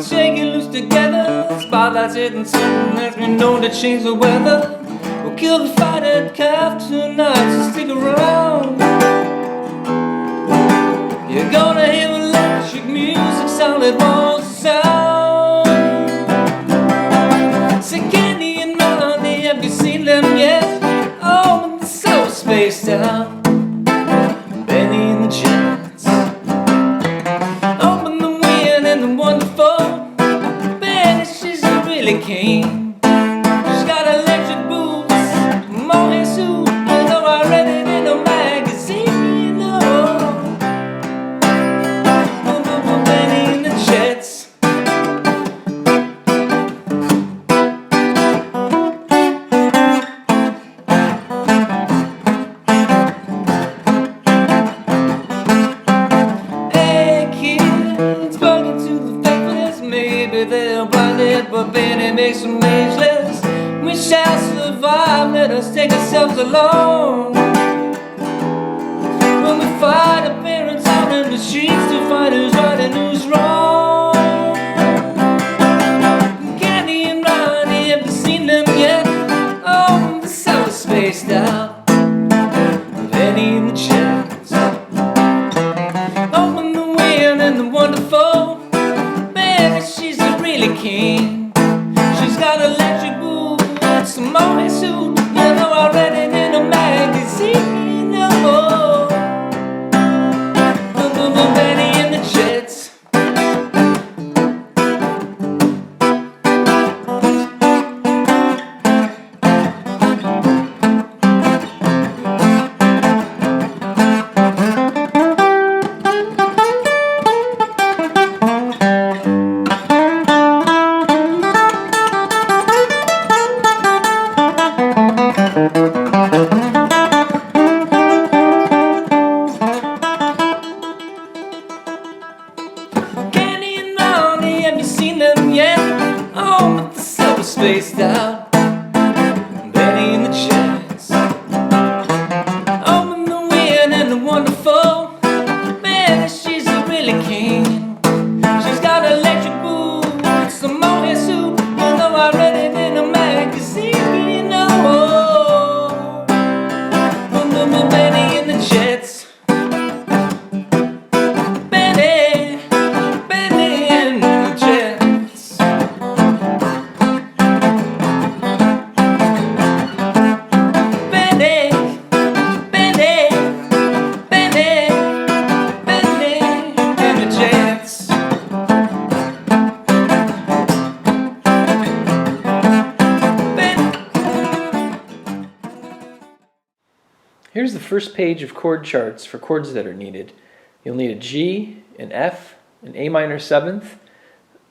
shake it loose together. Spotlights hitting something that's been known to change the weather. We'll kill the fatted calf tonight, so stick around. You're gonna hear electric music, solid walls of sound. Say, Candy and Ronnie, have you seen them yet? Oh, they're so spaced out. Bennie and The Jets. Open the wind and the wonderful Bennie, she's really keen. She's got electric boots, mohair suit, you know I read it in a magazine, you know. Bennie and The Jets. Maybe they're blinded, but Bennie makes them ageless. We shall survive, let us take ourselves along. When we fight our parents out in the streets to fight who's right and who's wrong. Candy and Ronnie, have you seen them yet? Oh, they're so spaced out. Bennie and The Jets. Open the wind and the wonderful she's really keen. She's got electric boots, a mohair suit, you know I read it in a magazine, you know. Bennie and The Jets. Candy and Ronnie, have you seen them yet? Oh, but they're so spaced out. Bennie and The Jets. Open the wind and the wonderful Bennie, she's really keen. She's got electric boots, a mohair suit, you know I read it in a magazine, you know. Bennie and The Jets. Here's the first page of chord charts for chords that are needed. You'll need a G, an F, an A minor 7th,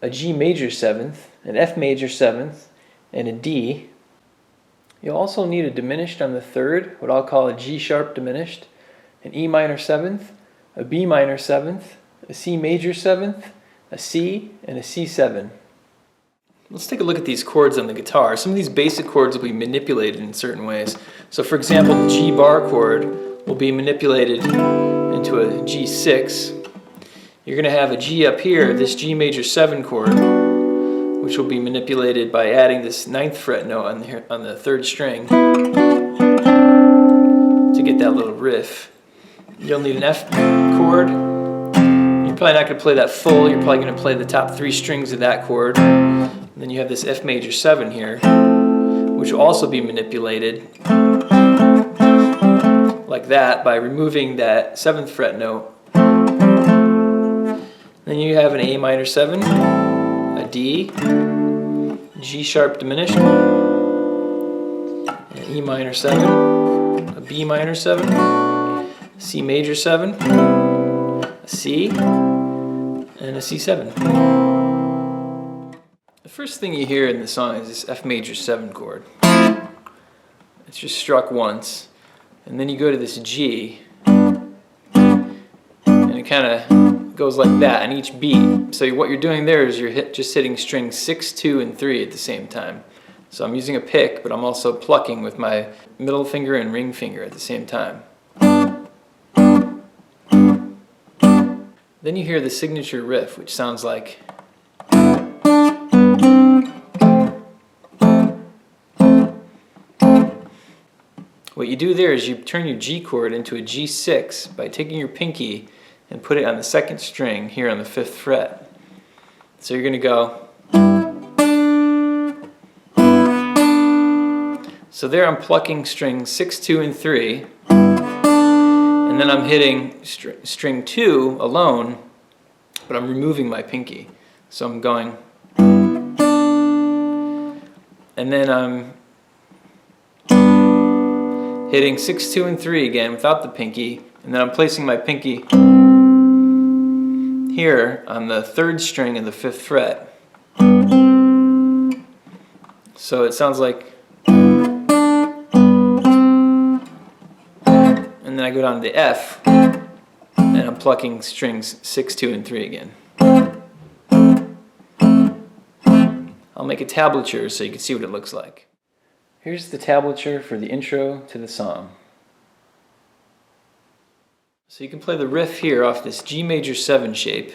a G major 7th, an F major 7th, and a D. You'll also need a diminished on the 3rd, what I'll call a G sharp diminished, an E minor 7th, a B minor 7th, a C major 7th, a C, and a C7. Let's take a look at these chords on the guitar. Some of these basic chords will be manipulated in certain ways. So for example, the G bar chord will be manipulated into a G6. You're going to have a G up here, this G major 7 chord, which will be manipulated by adding this 9th fret note on the 3rd string to get that little riff. You'll need an F chord. You're probably not going to play that full, you're probably going to play the top 3 strings of that chord. And then you have this F major 7 here, which will also be manipulated like that by removing that 7th fret note. Then you have an A minor 7, a D, G sharp diminished, an E minor 7, a B minor 7, C major 7, a C, and a C7. The first thing you hear in the song is this F major 7 chord. It's just struck once, and then you go to this G, and it kind of goes like that on each beat. So what you're doing there is you're just hitting strings 6, 2, and 3 at the same time. So I'm using a pick, but I'm also plucking with my middle finger and ring finger at the same time. Then you hear the signature riff, which sounds like... What you do there is you turn your G chord into a G6 by taking your pinky and put it on the second string here on the 5th fret. So you're going to go. So there I'm plucking strings 6, 2, and 3, and then I'm hitting string 2 alone, but I'm removing my pinky. So I'm going, and then I'm hitting 6, 2, and 3 again without the pinky, and then I'm placing my pinky here on the 3rd string of the 5th fret. So it sounds like, and then I go down to the F, and I'm plucking strings 6, 2, and 3 again. I'll make a tablature so you can see what it looks like. Here's the tablature for the intro to the song. So you can play the riff here off this G major 7 shape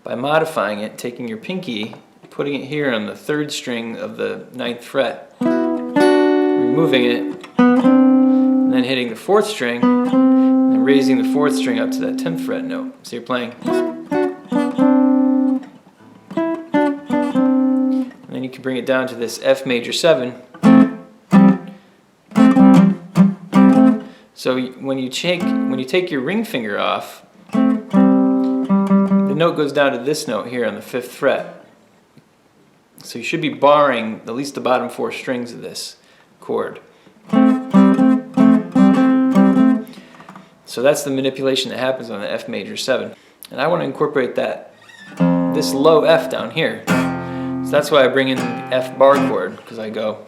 by modifying it, taking your pinky, putting it here on the 3rd string of the 9th fret, removing it, and then hitting the 4th string, and then raising the 4th string up to that 10th fret note. So you're playing. And then you can bring it down to this F major 7. So when you take your ring finger off, the note goes down to this note here on the 5th fret. So you should be barring at least the bottom 4 strings of this chord. So that's the manipulation that happens on the F major 7. And I want to incorporate this low F down here. So that's why I bring in the F bar chord, because I go.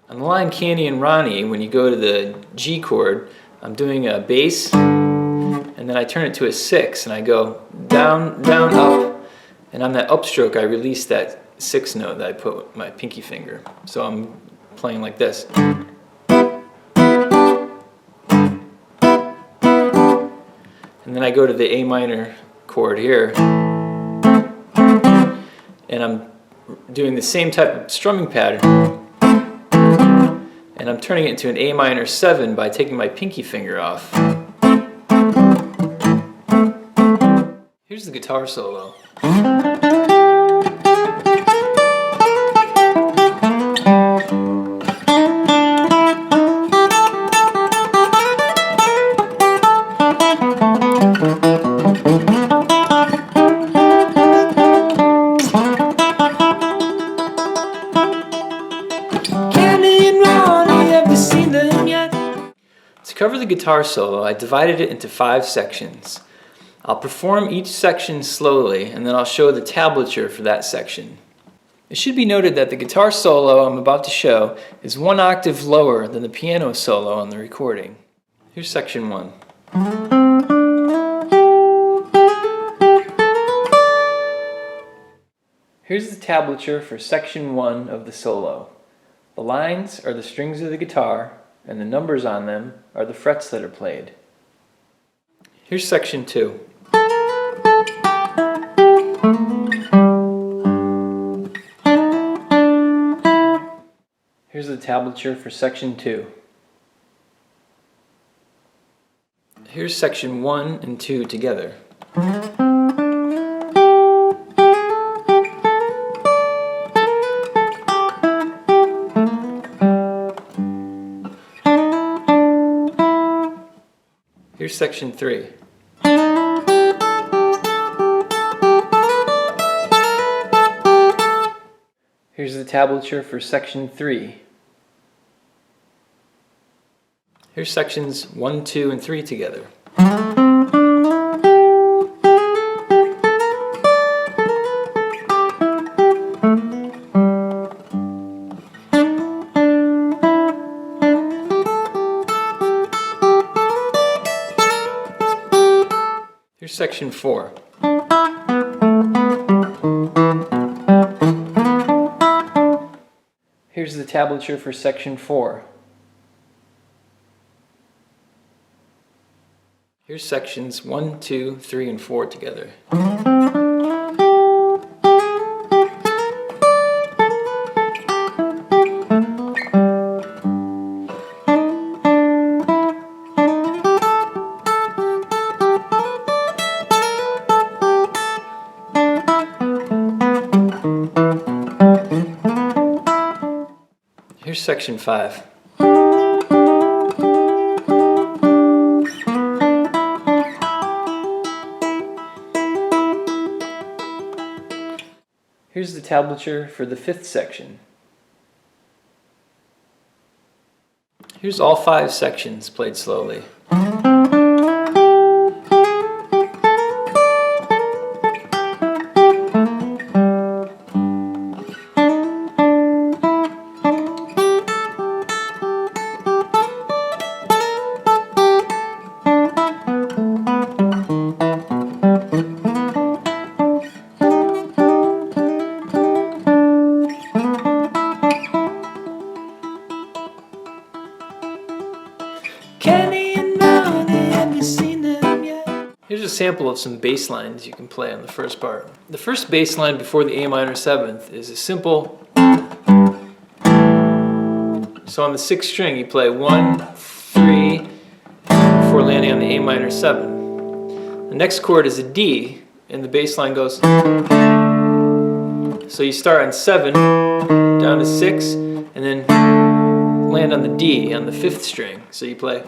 On the line Candy and Ronnie, when you go to the G chord, I'm doing a bass, and then I turn it to a 6, and I go down, down, up, and on that upstroke I release that 6th note that I put with my pinky finger. So I'm playing like this. And then I go to the A minor chord here, and I'm doing the same type of strumming pattern. And I'm turning it into an A minor 7 by taking my pinky finger off. Here's the guitar solo. To cover the guitar solo, I divided it into 5 sections. I'll perform each section slowly, and then I'll show the tablature for that section. It should be noted that the guitar solo I'm about to show is 1 octave lower than the piano solo on the recording. Here's section 1. Here's the tablature for section 1 of the solo. The lines are the strings of the guitar, and the numbers on them are the frets that are played. Here's section 2. Here's the tablature for section 2. Here's section 1 and 2 together. Here's section 3. Here's the tablature for section 3. Here's sections 1, 2, and 3 together. Here's section 4. Here's the tablature for section 4. Here's sections 1, 2, 3, and 4 together. section 5. Here's the tablature for the 5th section. Here's all 5 sections played slowly. Here's a sample of some bass lines you can play on the first part. The first bass line before the A minor 7th is a simple. So on the 6th string you play 1, 3 before landing on the A minor 7. The next chord is a D and the bass line goes. So you start on 7 down to 6 and then land on the D on the 5th string. So you play.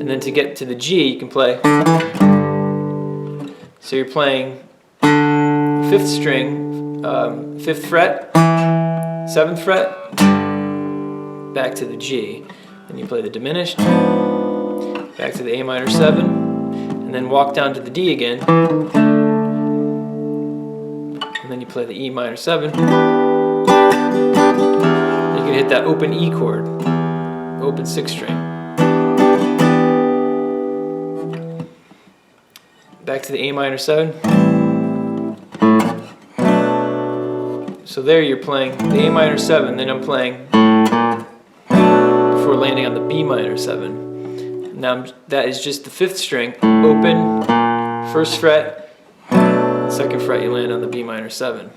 And then to get to the G, you can play. So you're playing 5th string, 5th fret, 7th fret, back to the G. Then you play the diminished, back to the A minor 7, and then walk down to the D again. And then you play the E minor 7. Then you can hit that open E chord, open 6th string. Back to the A minor 7. So there you're playing the A minor 7, then I'm playing before landing on the B minor 7. Now that is just the 5th string, open, 1st fret, 2nd fret you land on the B minor 7.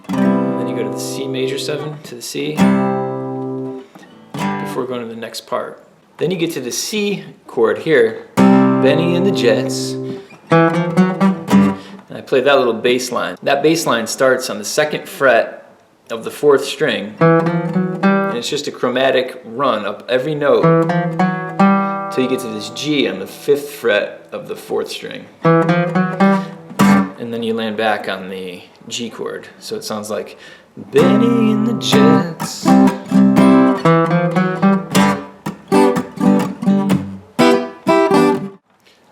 And then you go to the C major 7 to the C before going to the next part. Then you get to the C chord here, Bennie and The Jets. And I play that little bass line. That bass line starts on the 2nd fret of the 4th string, and it's just a chromatic run up every note till you get to this G on the 5th fret of the 4th string, and then you land back on the G chord. So it sounds like Bennie and the Jets.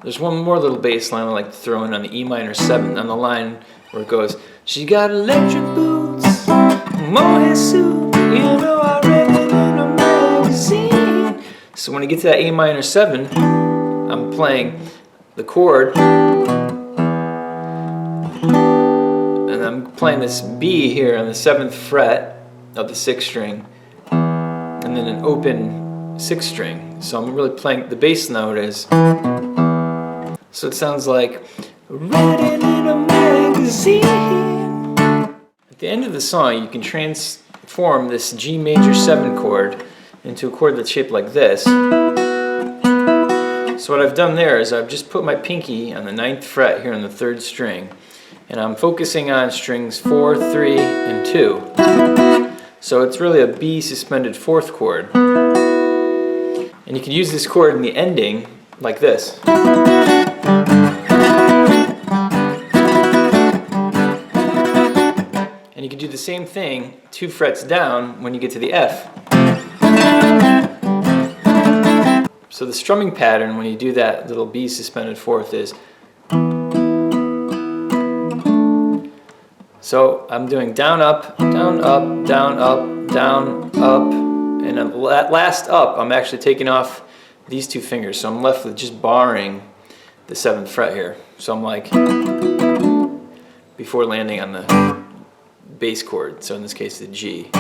There's one more little bass line I like to throw in on the E minor 7 on the line where it goes, she got electric boots, mohair suit, you know I read it in a magazine. So when you get to that A minor 7, I'm playing the chord, and I'm playing this B here on the 7th fret of the 6th string, and then an open 6th string. So I'm really playing, the bass note is. So it sounds like read it in a magazine. At the end of the song, you can transform this G major 7 chord into a chord that's shaped like this. So what I've done there is I've just put my pinky on the 9th fret here on the 3rd string, and I'm focusing on strings 4, 3, and 2. So it's really a B suspended 4th chord. And you can use this chord in the ending like this. And you can do the same thing 2 frets down when you get to the F. So the strumming pattern when you do that little B suspended 4th is. So I'm doing down, up, down, up, down, up, down, up, and at last up I'm actually taking off these 2 fingers, so I'm left with just barring the 7th fret here. So I'm like before landing on the bass chord, so in this case the G.